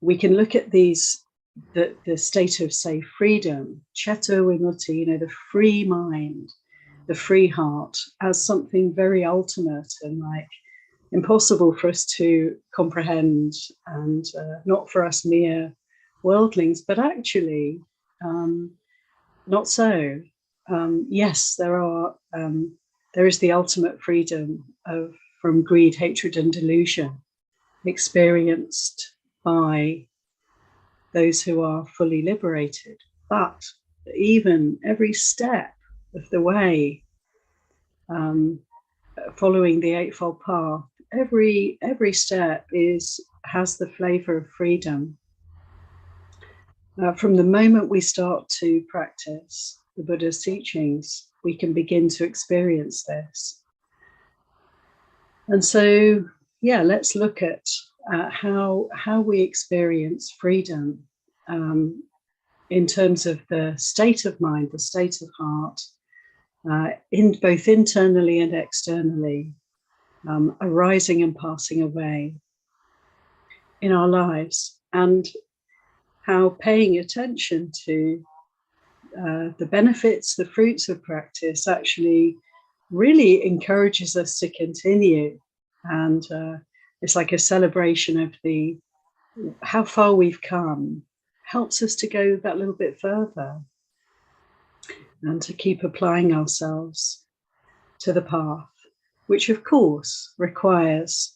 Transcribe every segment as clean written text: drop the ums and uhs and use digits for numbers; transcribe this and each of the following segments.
we can look at these, the state of, say, freedom, Cetto Vimutti, the free mind, the free heart, as something very ultimate and like impossible for us to comprehend, and not for us mere worldlings, but actually not so. Yes, there is the ultimate freedom from greed, hatred, and delusion, experienced by those who are fully liberated. But even every step of the way, following the Eightfold Path, every step has the flavor of freedom. From the moment we start to practice the Buddha's teachings, we can begin to experience this. And so, let's look at how we experience freedom in terms of the state of mind, the state of heart, both internally and externally, arising and passing away in our lives, and how paying attention to the benefits, the fruits of practice actually really encourages us to continue. And it's like a celebration of how far we've come, helps us to go that little bit further and to keep applying ourselves to the path, which of course requires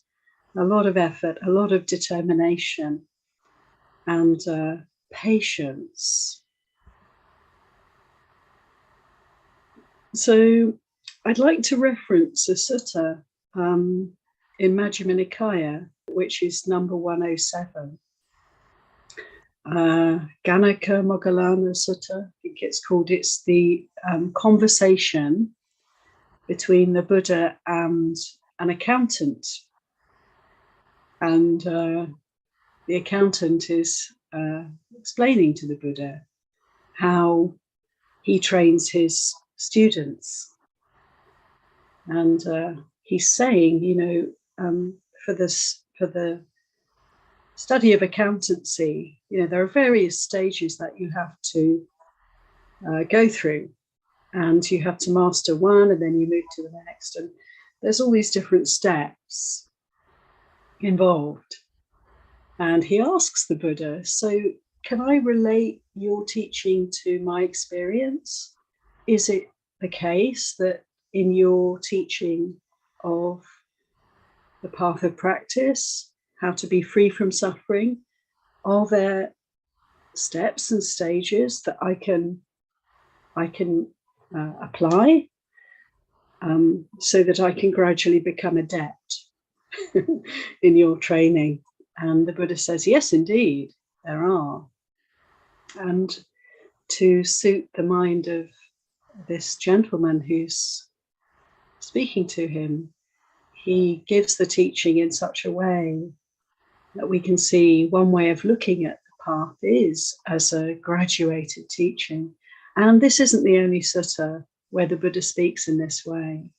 a lot of effort, a lot of determination, and patience. So I'd like to reference a sutta in Majjhima Nikaya, which is number 107. Ganaka Moggallana Sutta, I think it's called. It's the conversation between the Buddha and an accountant. And the accountant is explaining to the Buddha how he trains his students. And he's saying, for the study of accountancy, there are various stages that you have to go through, and you have to master one, and then you move to the next. And there's all these different steps involved. And he asks the Buddha, so can I relate your teaching to my experience? Is it the case that in your teaching of the path of practice, how to be free from suffering, are there steps and stages that I can apply so that I can gradually become adept in your training? And the Buddha says, yes, indeed, there are. And to suit the mind of this gentleman who's speaking to him, he gives the teaching in such a way that we can see one way of looking at the path is as a graduated teaching. And this isn't the only sutta where the Buddha speaks in this way.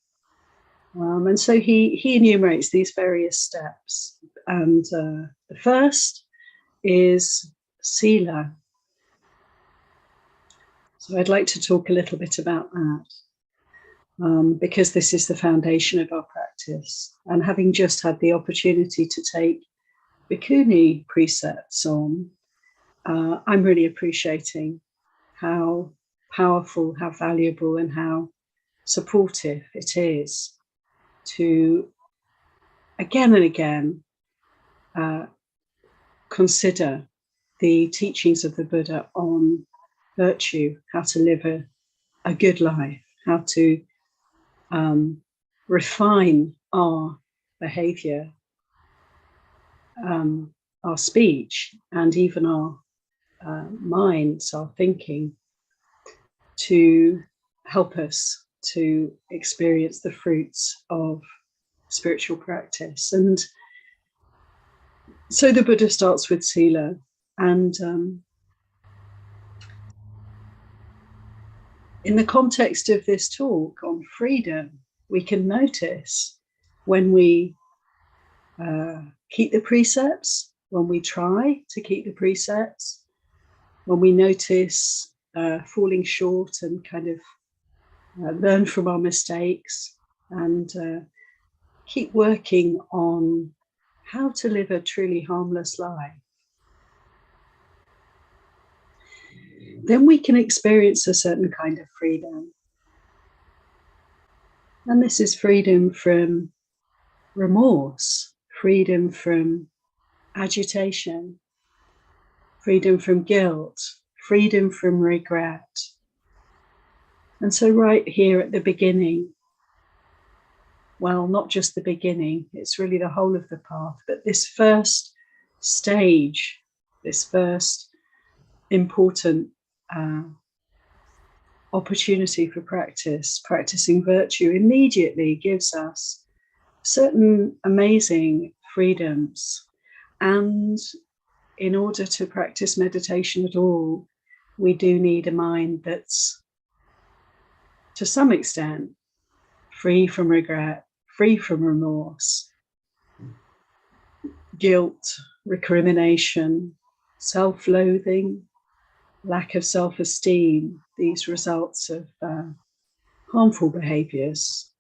And so he enumerates these various steps. And the first is sila. So I'd like to talk a little bit about that, because this is the foundation of our practice. And having just had the opportunity to take bhikkhuni precepts on, I'm really appreciating how powerful, how valuable, and how supportive it is to again and again consider the teachings of the Buddha on virtue, how to live a good life, how to refine our behavior, our speech, and even our minds, our thinking, to help us to experience the fruits of spiritual practice. And so the Buddha starts with sila, and in the context of this talk on freedom, we can notice when we keep the precepts when we try to keep the precepts, when we notice falling short and kind of learn from our mistakes and keep working on how to live a truly harmless life, then we can experience a certain kind of freedom. And this is freedom from remorse, freedom from agitation, freedom from guilt, freedom from regret. And so right here at the beginning, well, not just the beginning, it's really the whole of the path, but this first stage, this first important opportunity for practice, practicing virtue, immediately gives us certain amazing freedoms. And in order to practice meditation at all, we do need a mind that's, to some extent, free from regret, free from remorse, guilt, recrimination, self-loathing, lack of self-esteem, these results of harmful behaviors.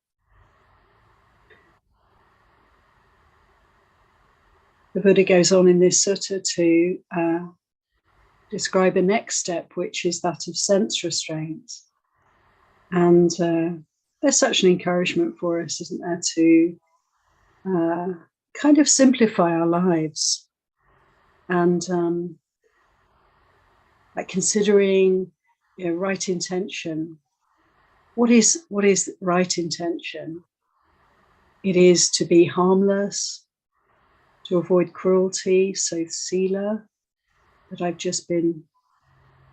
The Buddha goes on in this sutta to describe a next step, which is that of sense restraint. And there's such an encouragement for us, isn't there, to kind of simplify our lives and like considering, right intention. What is right intention? It is to be harmless, to avoid cruelty, so sila, that I've just been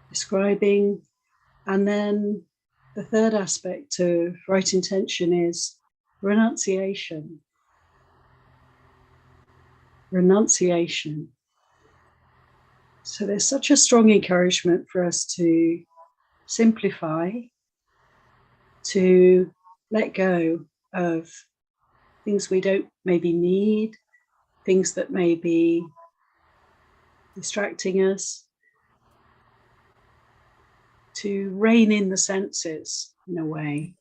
describing. And then the third aspect of right intention is renunciation. Renunciation. So there's such a strong encouragement for us to simplify, to let go of things we don't maybe need, things that may be distracting us, to rein in the senses in a way.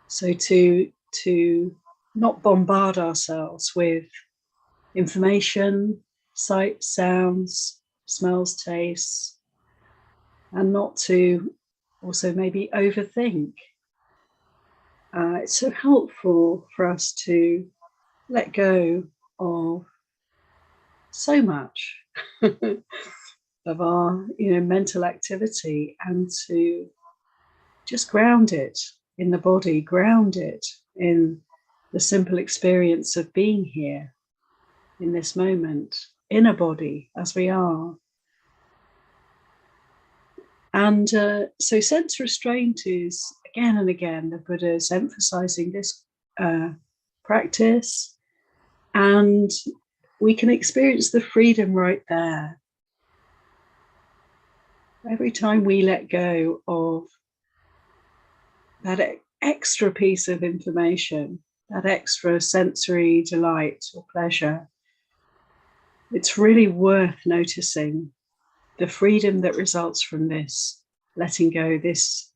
So to not bombard ourselves with information, sights, sounds, smells, tastes, and not to also maybe overthink. It's so helpful for us to let go of so much of our mental activity and to just ground it in the body, ground it in the simple experience of being here in this moment, in a body as we are. And so sense restraint is, again and again, the Buddha is emphasizing this practice, and we can experience the freedom right there. Every time we let go of that extra piece of information, that extra sensory delight or pleasure, it's really worth noticing the freedom that results from this, letting go, these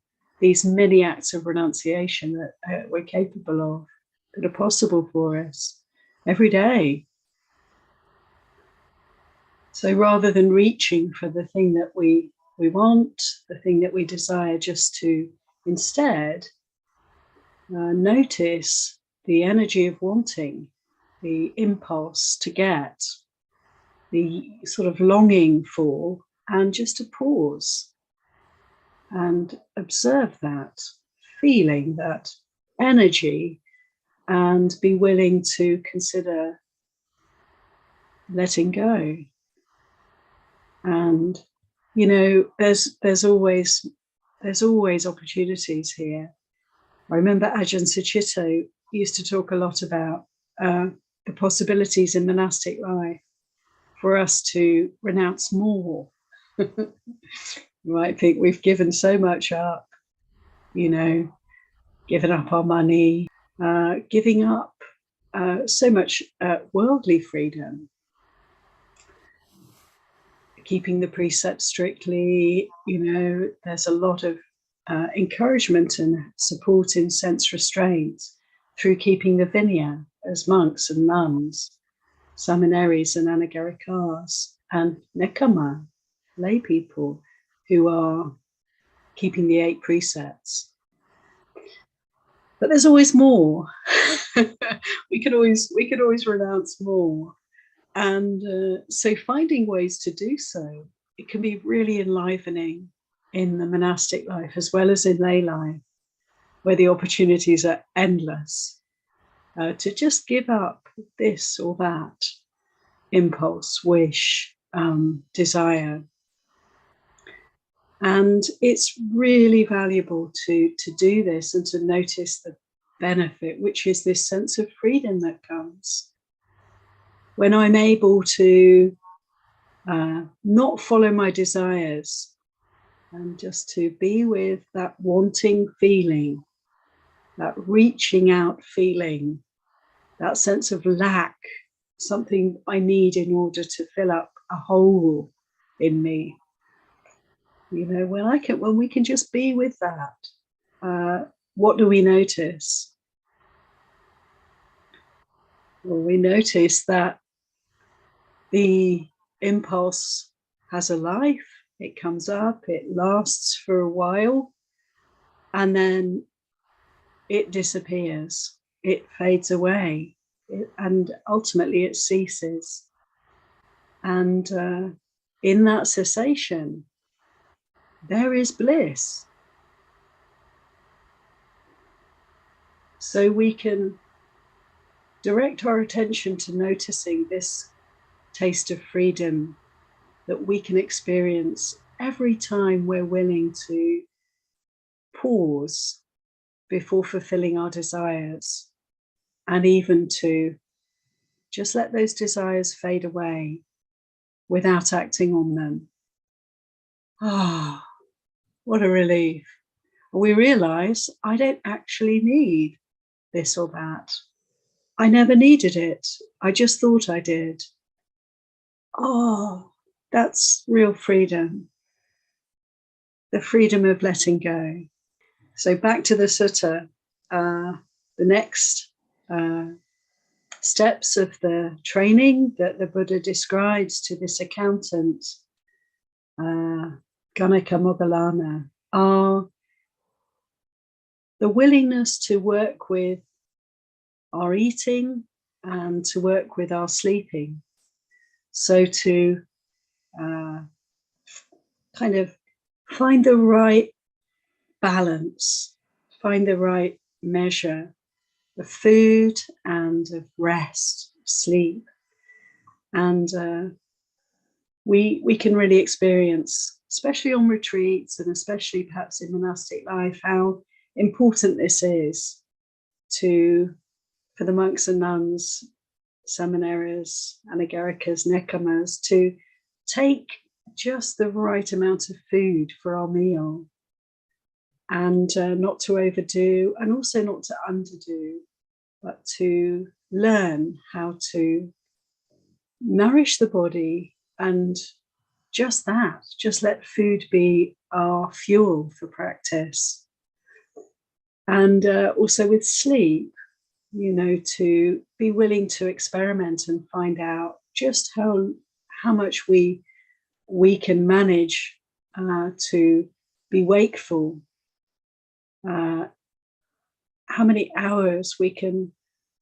many acts of renunciation that we're capable of, that are possible for us every day. So rather than reaching for the thing that we want, the thing that we desire, just to instead notice the energy of wanting, the impulse to get, the sort of longing for, and just to pause and observe that, feeling that energy, and be willing to consider letting go. And there's always opportunities here. I remember Ajahn Sucitto used to talk a lot about the possibilities in monastic life for us to renounce more. You might think we've given so much up, given up our money, giving up so much worldly freedom, keeping the precepts strictly. There's a lot of encouragement and support in sense restraint through keeping the vinaya as monks and nuns, seminaries and anagarikas, and nekama, lay people who are keeping the 8 precepts. But there's always more. we could always renounce more. And so finding ways to do so, it can be really enlivening in the monastic life as well as in lay life, where the opportunities are endless to just give up this or that impulse, wish, desire. And it's really valuable to do this and to notice the benefit, which is this sense of freedom that comes when I'm able to not follow my desires and just to be with that wanting feeling, that reaching out feeling, that sense of lack, something I need in order to fill up a hole in me. When we can just be with that, what do we notice? Well, we notice that the impulse has a life. It comes up, it lasts for a while, and then it disappears. It fades away, and ultimately it ceases. And in that cessation, there is bliss. So we can direct our attention to noticing this taste of freedom that we can experience every time we're willing to pause before fulfilling our desires, and even to just let those desires fade away without acting on them. Ah, what a relief. We realize I don't actually need this or that. I never needed it. I just thought I did. Oh, that's real freedom. The freedom of letting go. So back to the sutta, the next steps of the training that the Buddha describes to this accountant, Ganaka Moggallana, are the willingness to work with our eating and to work with our sleeping. So to kind of find the right balance, find the right measure of food and of rest, sleep. And we can really experience, especially on retreats and especially perhaps in monastic life, how important this is for the monks and nuns, seminaries, anagarikas, nekamas, to take just the right amount of food for our meal, and not to overdo and also not to underdo, but to learn how to nourish the body, and just let food be our fuel for practice. And also with sleep, to be willing to experiment and find out just how much we can manage to be wakeful, how many hours we can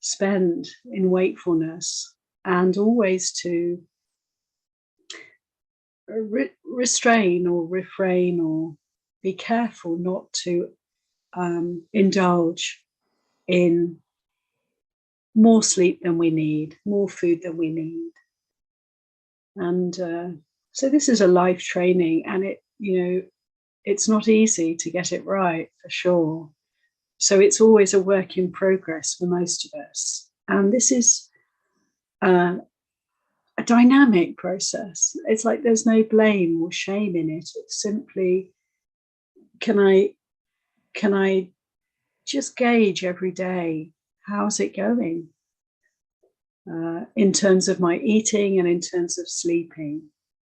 spend in wakefulness, and always to restrain or refrain or be careful not to indulge in more sleep than we need, more food than we need. And so this is a life training, and it's not easy to get it right, for sure. So it's always a work in progress for most of us. And this is a dynamic process. It's like there's no blame or shame in it. It's simply, can I just gauge every day, how's it going? in terms of my eating and in terms of sleeping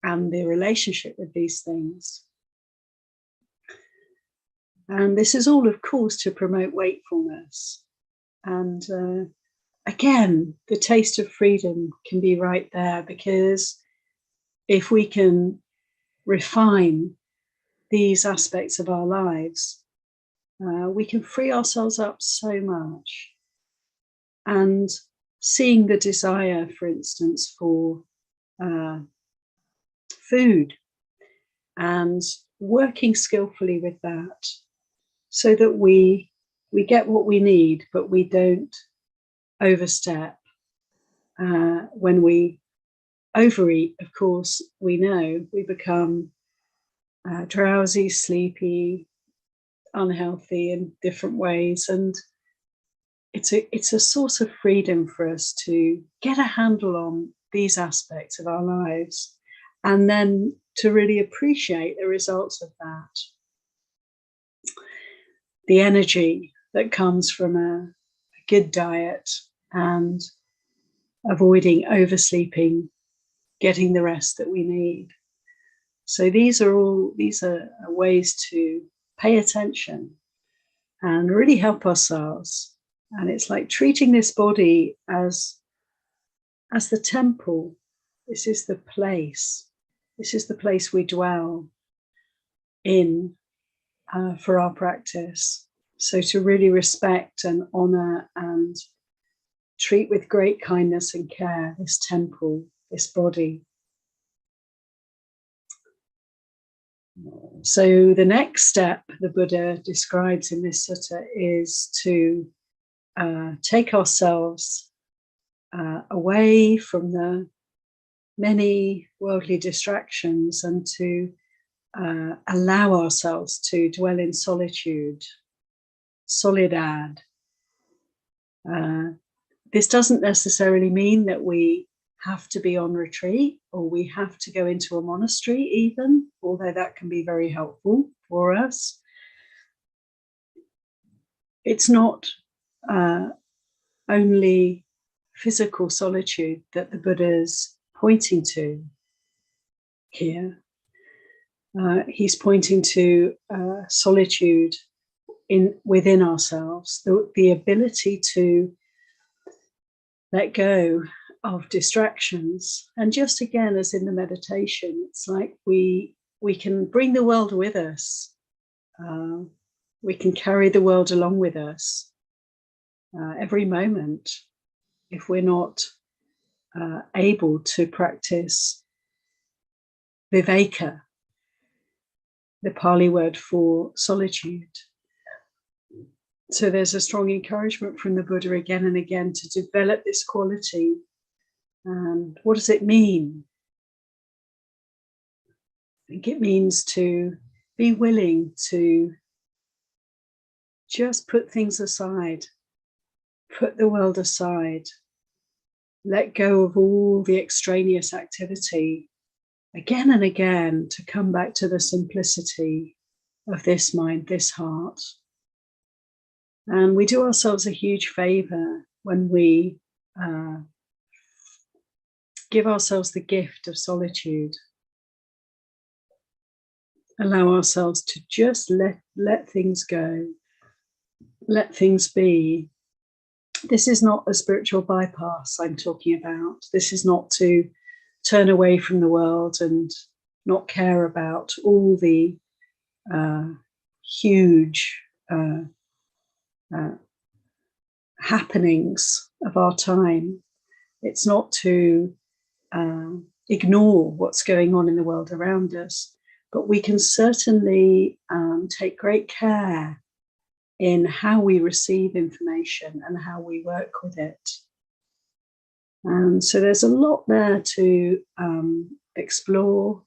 and the relationship with these things. And this is all, of course, to promote wakefulness. And again, the taste of freedom can be right there, because if we can refine these aspects of our lives, we can free ourselves up so much. And seeing the desire, for instance, for food and working skillfully with that, so that we get what we need, but we don't overstep. When we overeat, of course, we know we become drowsy, sleepy, unhealthy in different ways. And it's a source of freedom for us to get a handle on these aspects of our lives, and then to really appreciate the results of that. The energy that comes from a good diet and avoiding oversleeping, getting the rest that we need. So these are ways to pay attention and really help ourselves. And it's like treating this body as the temple. This is the place. This is the place we dwell in for our practice. So to really respect and honor and treat with great kindness and care this temple, this body. So the next step the Buddha describes in this sutta is to take ourselves away from the many worldly distractions, and to allow ourselves to dwell in solitude, soledad. This doesn't necessarily mean that we have to be on retreat, or we have to go into a monastery even, although that can be very helpful for us. It's not only physical solitude that the Buddha's pointing to here. He's pointing to solitude within ourselves, the ability to let go of distractions. And just again, as in the meditation, it's like we can bring the world with us. We can carry the world along with us every moment, if we're not able to practice viveka, the Pali word for solitude. So there's a strong encouragement from the Buddha again and again to develop this quality. And what does it mean? I think it means to be willing to just put things aside, put the world aside, let go of all the extraneous activity again and again, to come back to the simplicity of this mind, this heart. And we do ourselves a huge favor when we give ourselves the gift of solitude. Allow ourselves to just let things go, let things be. This is not a spiritual bypass I'm talking about. This is not to turn away from the world and not care about all the huge happenings of our time. It's not to ignore what's going on in the world around us, but we can certainly take great care in how we receive information and how we work with it. And so there's a lot there to explore.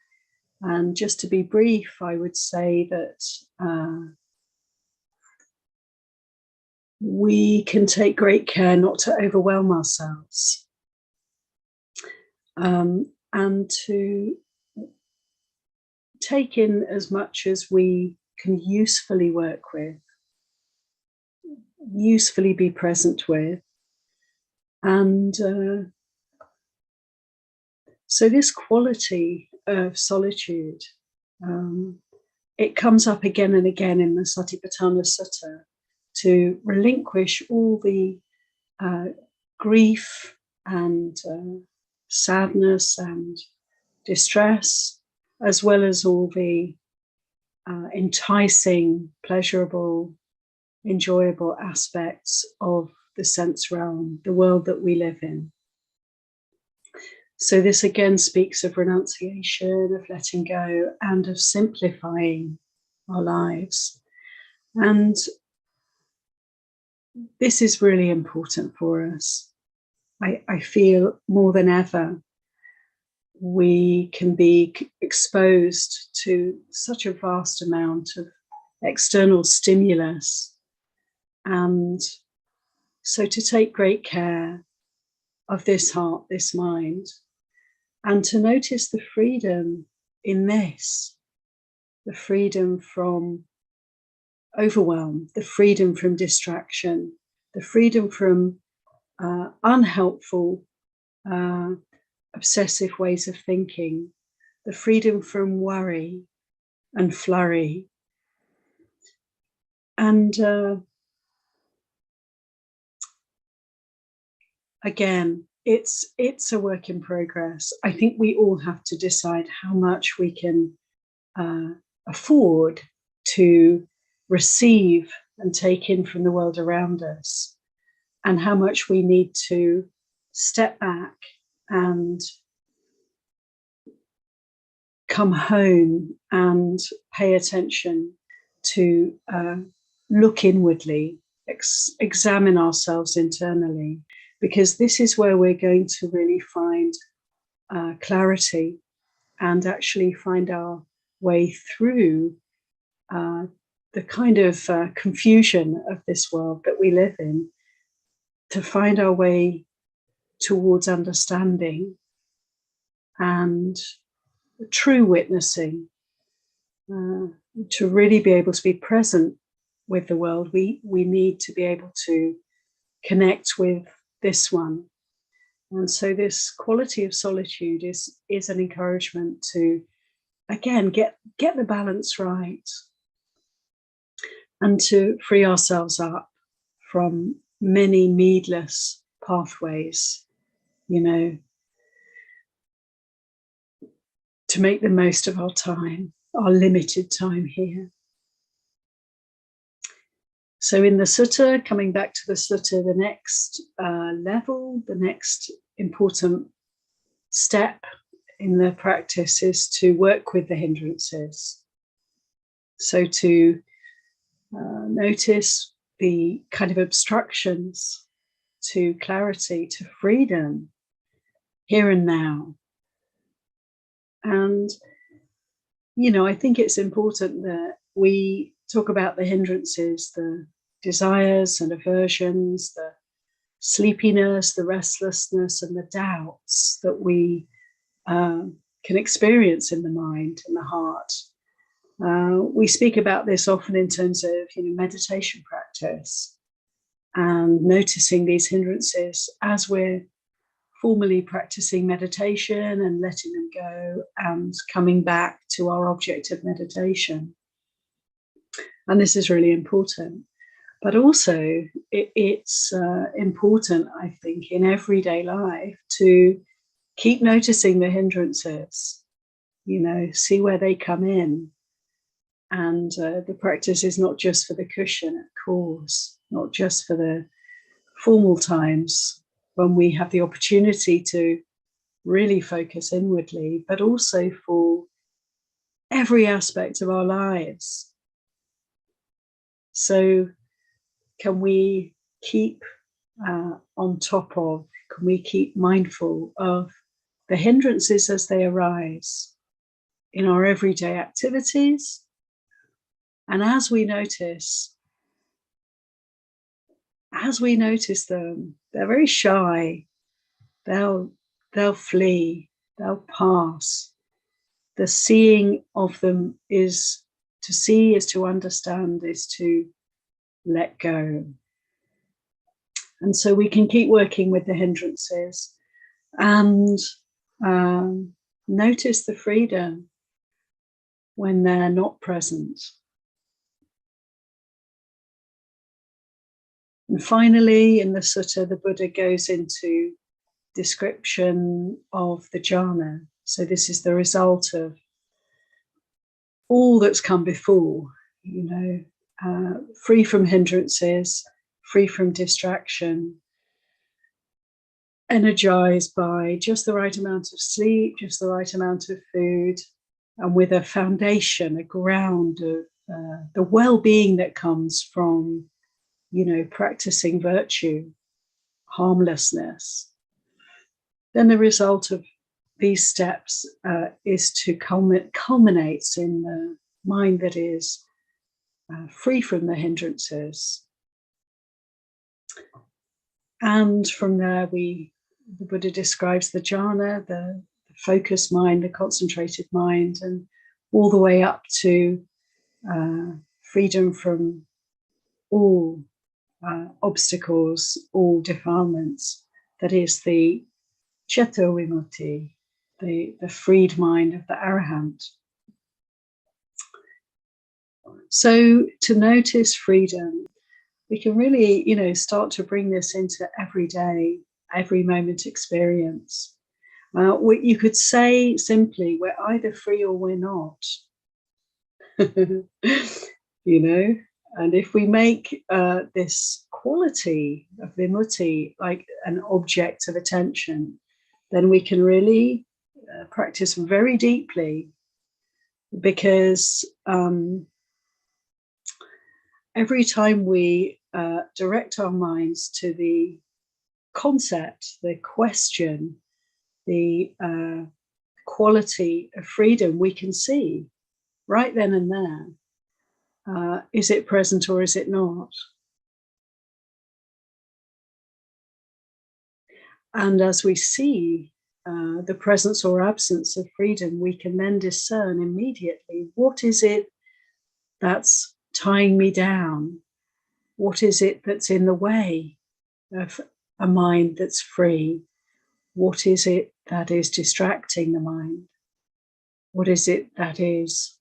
And just to be brief, I would say that we can take great care not to overwhelm ourselves, and to take in as much as we can usefully work with, usefully be present with, And so this quality of solitude, it comes up again and again in the Satipatthana Sutta, to relinquish all the grief and sadness and distress, as well as all the enticing, pleasurable, enjoyable aspects of the sense realm, the world that we live in. So this again speaks of renunciation, of letting go, and of simplifying our lives. And this is really important for us. I feel more than ever we can be exposed to such a vast amount of external stimulus. And so to take great care of this heart, this mind, and to notice the freedom in this, the freedom from overwhelm, the freedom from distraction, the freedom from unhelpful, obsessive ways of thinking, the freedom from worry and flurry. And again, it's a work in progress. I think we all have to decide how much we can afford to receive and take in from the world around us, and how much we need to step back and come home and pay attention to look inwardly, examine ourselves internally, because this is where we're going to really find clarity and actually find our way through the kind of confusion of this world that we live in, to find our way towards understanding and true witnessing, to really be able to be present with the world. We need to be able to connect with this one. And so this quality of solitude is an encouragement to, again, get the balance right, and to free ourselves up from many needless pathways, to make the most of our time, our limited time here. So in the sutta, coming back to the sutta, the next level, the next important step in the practice is to work with the hindrances. So to notice the kind of obstructions to clarity, to freedom, here and now. And, I think it's important that we talk about the hindrances, the desires and aversions, the sleepiness, the restlessness, and the doubts that we can experience in the mind and the heart. We speak about this often in terms of meditation practice, and noticing these hindrances as we're formally practicing meditation and letting them go and coming back to our object of meditation. And this is really important. But also it's important, I think, in everyday life to keep noticing the hindrances, see where they come in. And the practice is not just for the cushion, of course, not just for the formal times when we have the opportunity to really focus inwardly, but also for every aspect of our lives. So can we keep on top of, can we keep mindful of the hindrances as they arise in our everyday activities? And as we notice them, they're very shy. They'll flee, they'll pass. The seeing of them is to see, is to understand, is to let go. And so we can keep working with the hindrances and notice the freedom when they're not present. And finally, in the sutta, the Buddha goes into description of the jhana. So this is the result of all that's come before, free from hindrances, free from distraction, energized by just the right amount of sleep, just the right amount of food, and with a foundation, a ground of the well-being that comes from, practicing virtue, harmlessness. Then the result of these steps is to culminates in the mind that is free from the hindrances. And from there, the Buddha describes the jhana, the focused mind, the concentrated mind, and all the way up to freedom from all obstacles, all defilements. That is the Citta Vimutti, the freed mind of the Arahant. So to notice freedom, we can really, start to bring this into everyday, every moment experience. You could say simply, we're either free or we're not. And if we make this quality of vimutti like an object of attention, then we can really practice very deeply, because every time we direct our minds to the concept, the question, the quality of freedom, we can see right then and there, is it present or is it not? And as we see the presence or absence of freedom, we can then discern immediately, what is it that's tying me down? What is it that's in the way of a mind that's free? What is it that is distracting the mind? What is it that is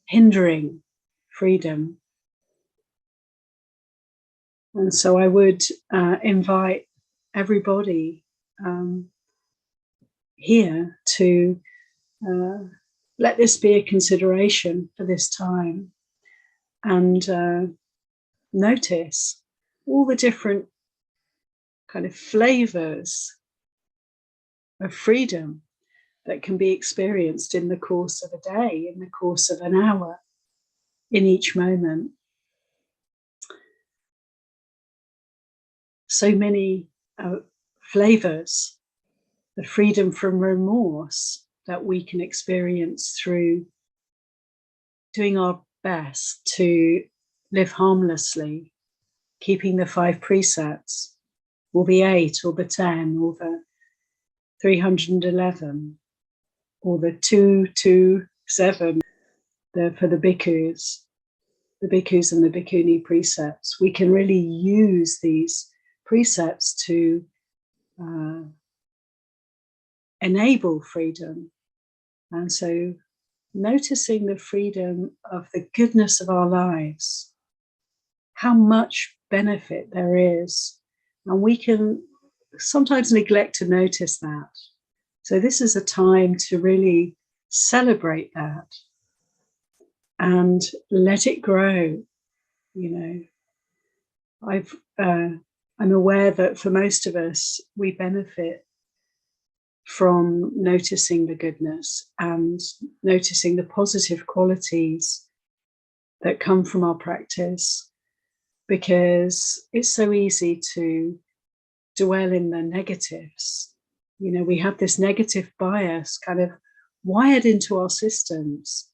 hindering freedom? And so I would invite everybody here to let this be a consideration for this time, and notice all the different kind of flavors of freedom that can be experienced in the course of a day, in the course of an hour, in each moment. So many flavors, the freedom from remorse that we can experience through doing our best to live harmlessly, keeping the 5 precepts, or the 8, or the 10, or the 311, or the 227, for the bhikkhus and the bhikkhuni precepts. We can really use these precepts to enable freedom. And so noticing the freedom of the goodness of our lives, how much benefit there is, and we can sometimes neglect to notice that. So this is a time to really celebrate that and let it grow. I'm aware that for most of us, we benefit from noticing the goodness and noticing the positive qualities that come from our practice, because it's so easy to dwell in the negatives. We have this negative bias kind of wired into our systems.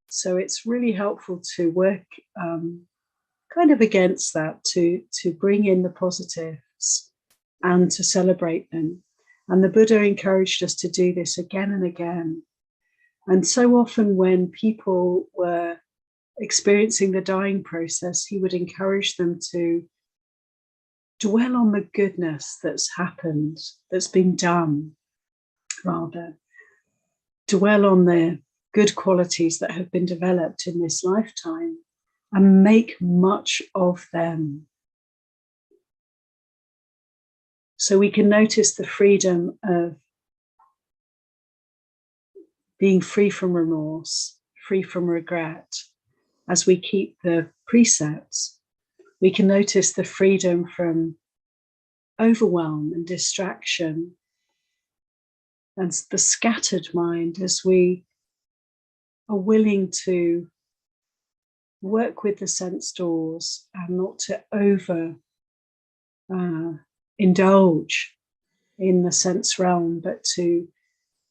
So it's really helpful to work kind of against that, to bring in the positives and to celebrate them. And the Buddha encouraged us to do this again and again. And so often when people were experiencing the dying process, he would encourage them to dwell on the goodness that's happened, that's been done, rather. Dwell on the good qualities that have been developed in this lifetime and make much of them. So we can notice the freedom of being free from remorse, free from regret. As we keep the precepts, we can notice the freedom from overwhelm and distraction and the scattered mind as we are willing to work with the sense doors and not to over indulge in the sense realm, but to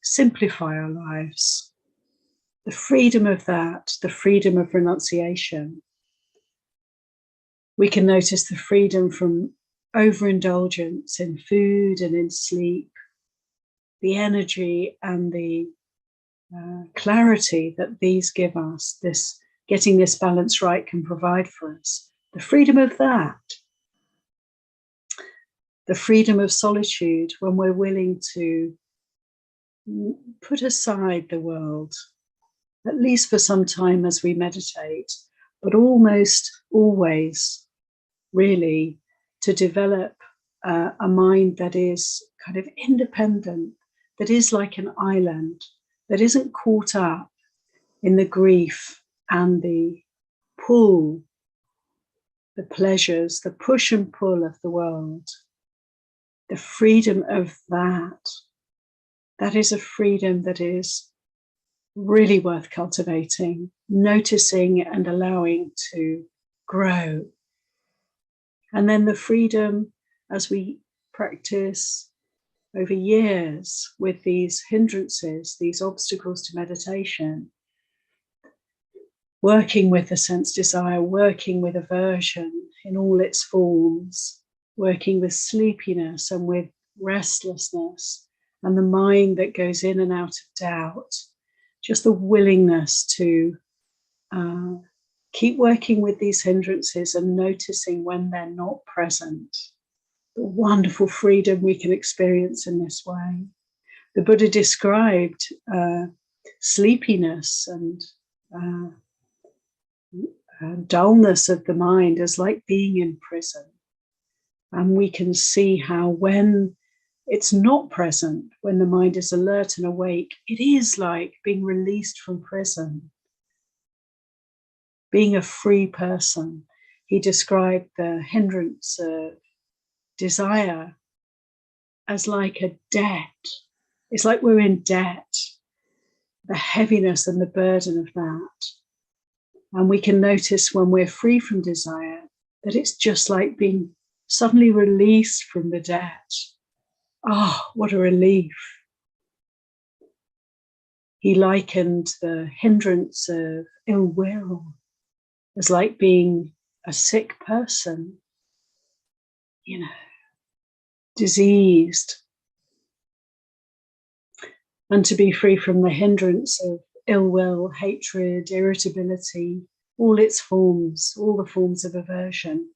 simplify our lives. The freedom of that, the freedom of renunciation. We can notice the freedom from overindulgence in food and in sleep, the energy and the clarity that these give us, this getting this balance right can provide for us. The freedom of that. The freedom of solitude when we're willing to put aside the world, at least for some time as we meditate, but almost always really to develop a mind that is kind of independent, that is like an island, that isn't caught up in the grief and the pull, the pleasures, the push and pull of the world. The freedom of that is a freedom that is really worth cultivating, noticing and allowing to grow. And then the freedom as we practice over years with these hindrances, these obstacles to meditation, working with the sense desire, working with aversion in all its forms, working with sleepiness and with restlessness and the mind that goes in and out of doubt, just the willingness to keep working with these hindrances and noticing when they're not present. The wonderful freedom we can experience in this way. The Buddha described sleepiness and dullness of the mind as like being in prison. And we can see how when it's not present, when the mind is alert and awake, it is like being released from prison, being a free person. He described the hindrance of desire as like a debt. It's like we're in debt, the heaviness and the burden of that. And we can notice when we're free from desire that it's just like being suddenly released from the debt. Oh, what a relief. He likened the hindrance of ill will as like being a sick person, diseased. And to be free from the hindrance of ill will, hatred, irritability, all its forms, all the forms of aversion.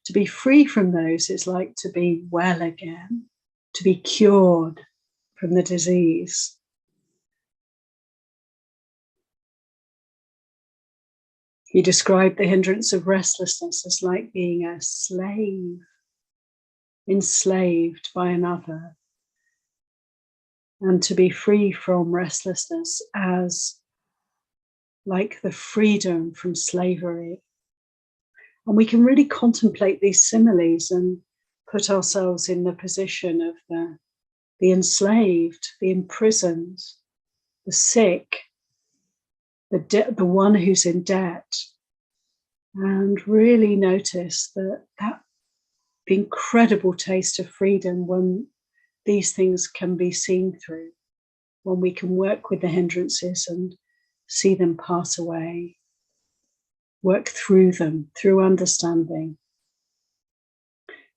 To be free from those is like to be well again, to be cured from the disease. He described the hindrance of restlessness as like being a slave, enslaved by another. And to be free from restlessness as like the freedom from slavery. And we can really contemplate these similes and put ourselves in the position of the enslaved, the imprisoned, the sick, the one who's in debt, and really notice that incredible taste of freedom when these things can be seen through, when we can work with the hindrances and see them pass away, work through them, through understanding,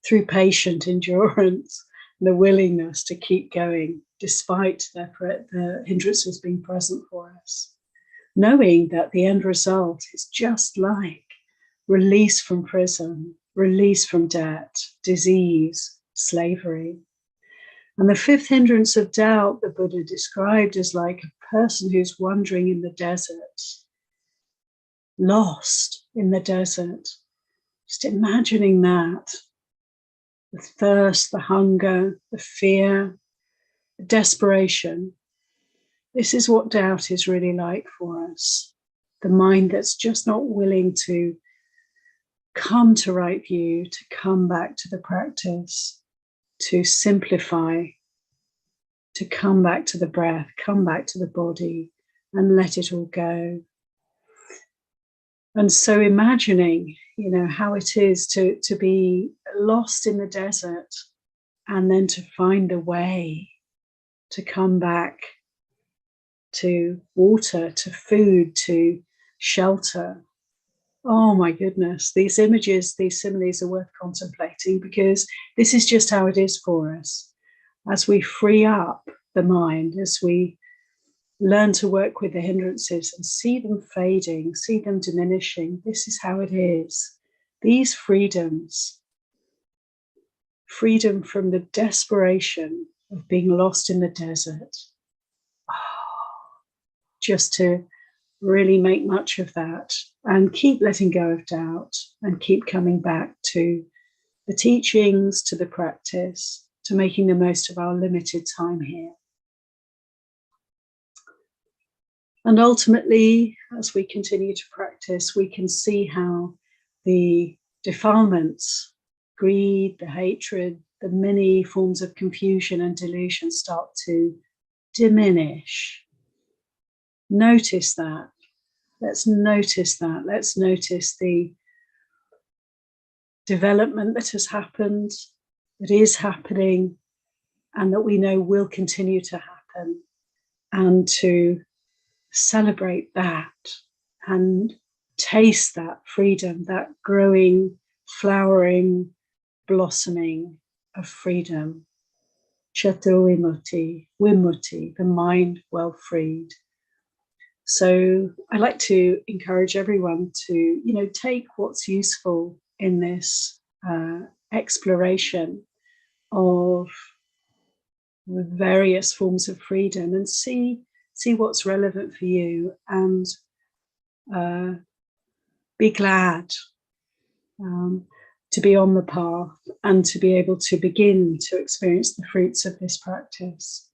through patient endurance, and the willingness to keep going despite the hindrances being present for us, knowing that the end result is just like release from prison, release from debt, disease, slavery. And the fifth hindrance of doubt, the Buddha described as like a person who's wandering in the desert, lost in the desert. Just imagining that, the thirst, the hunger, the fear, the desperation. This is what doubt is really like for us. The mind that's just not willing to come to right view, to come back to the practice, to simplify, to come back to the breath, come back to the body and let it all go. And so imagining, how it is to be lost in the desert and then to find a way to come back to water, to food, to shelter. Oh my goodness, these images, these similes are worth contemplating, because this is just how it is for us. As we free up the mind, as we learn to work with the hindrances and see them fading, see them diminishing, this is how it is. These freedoms, freedom from the desperation of being lost in the desert, just to really make much of that and keep letting go of doubt and keep coming back to the teachings, to the practice, to making the most of our limited time here. And ultimately, as we continue to practice, we can see how the defilements, greed, the hatred, the many forms of confusion and delusion start to diminish. Notice that. Let's notice that. Let's notice the development that has happened, that is happening, and that we know will continue to happen, and to celebrate that and taste that freedom, that growing, flowering, blossoming of freedom. Chato Vimutti, the mind well freed. So I like to encourage everyone to, take what's useful in this exploration of the various forms of freedom, and see what's relevant for you, and be glad to be on the path and to be able to begin to experience the fruits of this practice.